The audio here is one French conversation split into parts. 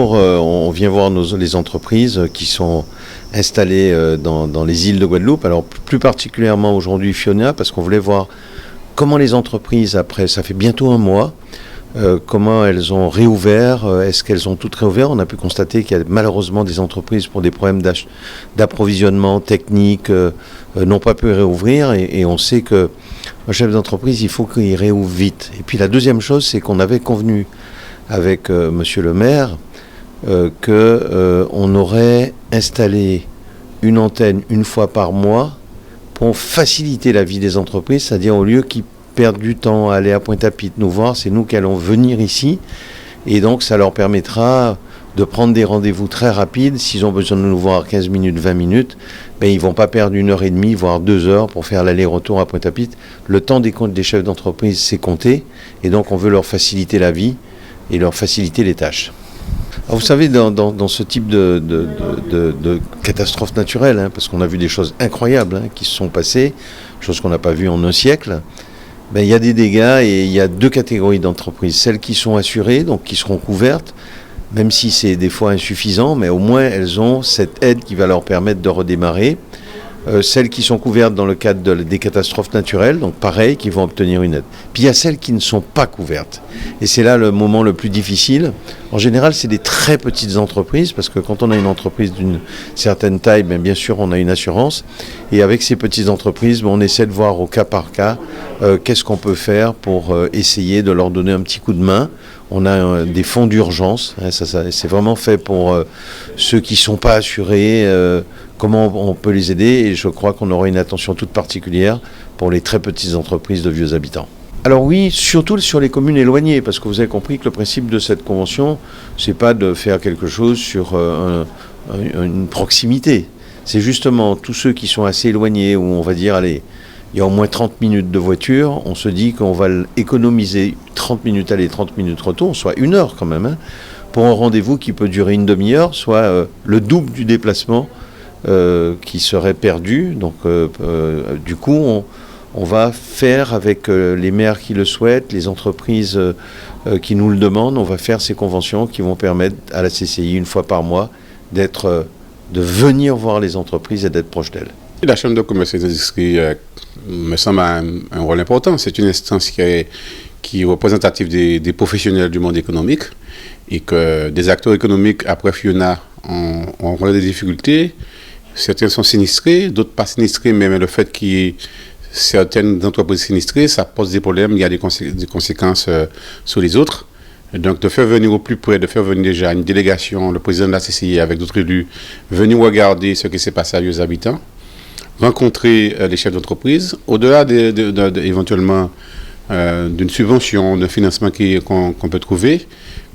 On vient voir les entreprises qui sont installées dans les îles de Guadeloupe. Alors plus particulièrement aujourd'hui Fiona, parce qu'on voulait voir comment les entreprises, après, ça fait bientôt un mois, comment elles ont réouvert, est-ce qu'elles ont toutes réouvert. On a pu constater qu'il y a malheureusement des entreprises pour des problèmes d'approvisionnement technique n'ont pas pu réouvrir et on sait que un chef d'entreprise, il faut qu'il réouvre vite. Et puis la deuxième chose, c'est qu'on avait convenu avec monsieur le maire qu'on aurait installé une antenne une fois par mois pour faciliter la vie des entreprises, c'est-à-dire au lieu qu'ils perdent du temps à aller à Pointe-à-Pitre nous voir, c'est nous qui allons venir ici. Et donc ça leur permettra de prendre des rendez-vous très rapides. S'ils ont besoin de nous voir 15 minutes, 20 minutes, ils ne vont pas perdre 1h30, voire 2 heures pour faire l'aller-retour à Pointe-à-Pitre. Le temps des chefs d'entreprise, c'est compté. Et donc on veut leur faciliter la vie et leur faciliter les tâches. Alors vous savez, dans ce type de catastrophe naturelle, parce qu'on a vu des choses incroyables qui se sont passées, choses qu'on n'a pas vues en un siècle, il y a des dégâts et il y a deux catégories d'entreprises. Celles qui sont assurées, donc qui seront couvertes, même si c'est des fois insuffisant, mais au moins elles ont cette aide qui va leur permettre de redémarrer. Celles qui sont couvertes dans le cadre des catastrophes naturelles, donc pareil, qui vont obtenir une aide. Puis il y a celles qui ne sont pas couvertes. Et c'est là le moment le plus difficile. En général, c'est des très petites entreprises, parce que quand on a une entreprise d'une certaine taille, bien sûr, on a une assurance. Et avec ces petites entreprises, on essaie de voir au cas par cas qu'est-ce qu'on peut faire pour essayer de leur donner un petit coup de main. On a des fonds d'urgence, c'est vraiment fait pour ceux qui ne sont pas assurés, comment on peut les aider, et je crois qu'on aura une attention toute particulière pour les très petites entreprises de vieux habitants. Alors oui, surtout sur les communes éloignées, parce que vous avez compris que le principe de cette convention, c'est pas de faire quelque chose sur une proximité. C'est justement tous ceux qui sont assez éloignés, où on va dire, allez, il y a au moins 30 minutes de voiture, on se dit qu'on va économiser 30 minutes aller, 30 minutes retour, soit 1 heure quand même, pour un rendez-vous qui peut durer une demi-heure, soit le double du déplacement qui serait perdu. Donc du coup, on va faire avec les maires qui le souhaitent, les entreprises qui nous le demandent, on va faire ces conventions qui vont permettre à la CCI, une fois par mois, de venir voir les entreprises et d'être proche d'elles. La Chambre de commerce et d'industrie me semble un rôle important. C'est une instance qui est représentative des professionnels du monde économique et que des acteurs économiques, après Fiona, ont des difficultés. Certains sont sinistrés, d'autres pas sinistrés, mais le fait qu'il y ait certaines entreprises sinistrées, ça pose des problèmes, il y a des conséquences sur les autres. Donc de faire venir au plus près, de faire venir déjà une délégation, le président de la CCI avec d'autres élus, venir regarder ce qui s'est passé à vieux habitants, rencontrer les chefs d'entreprise, au-delà éventuellement d'une subvention, d'un financement qu'on peut trouver,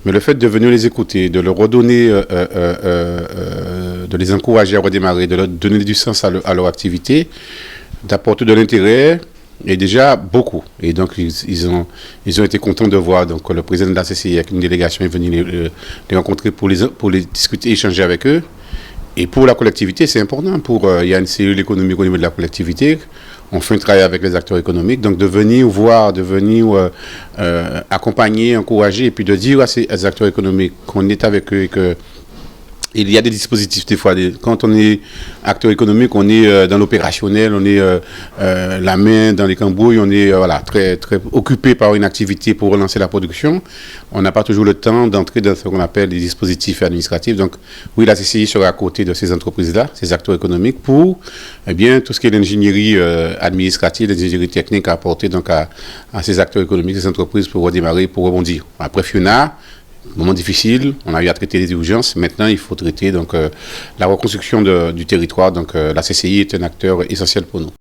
mais le fait de venir les écouter, de leur redonner, de les encourager à redémarrer, de leur donner du sens à leur activité, d'apporter de l'intérêt, est déjà beaucoup. Et donc ils ont été contents de voir donc le président de la CCI avec une délégation est venu les rencontrer pour les discuter, échanger avec eux. Et pour la collectivité, c'est important. Il y a une cellule économique au niveau de la collectivité. On fait un travail avec les acteurs économiques. Donc de venir voir, de venir accompagner, encourager, et puis de dire à ces acteurs économiques qu'on est avec eux et que il y a des dispositifs des fois. Quand on est acteur économique, on est dans l'opérationnel, on est la main dans les cambouis, on est très, très occupé par une activité pour relancer la production. On n'a pas toujours le temps d'entrer dans ce qu'on appelle les dispositifs administratifs. Donc oui, la CCI sera à côté de ces entreprises-là, ces acteurs économiques, pour tout ce qui est l'ingénierie administrative, l'ingénierie technique à apporter donc à ces acteurs économiques, ces entreprises pour redémarrer, pour rebondir. Après Fiona, moment difficile, on a eu à traiter les urgences. Maintenant, il faut traiter la reconstruction du territoire. Donc, la CCI est un acteur essentiel pour nous.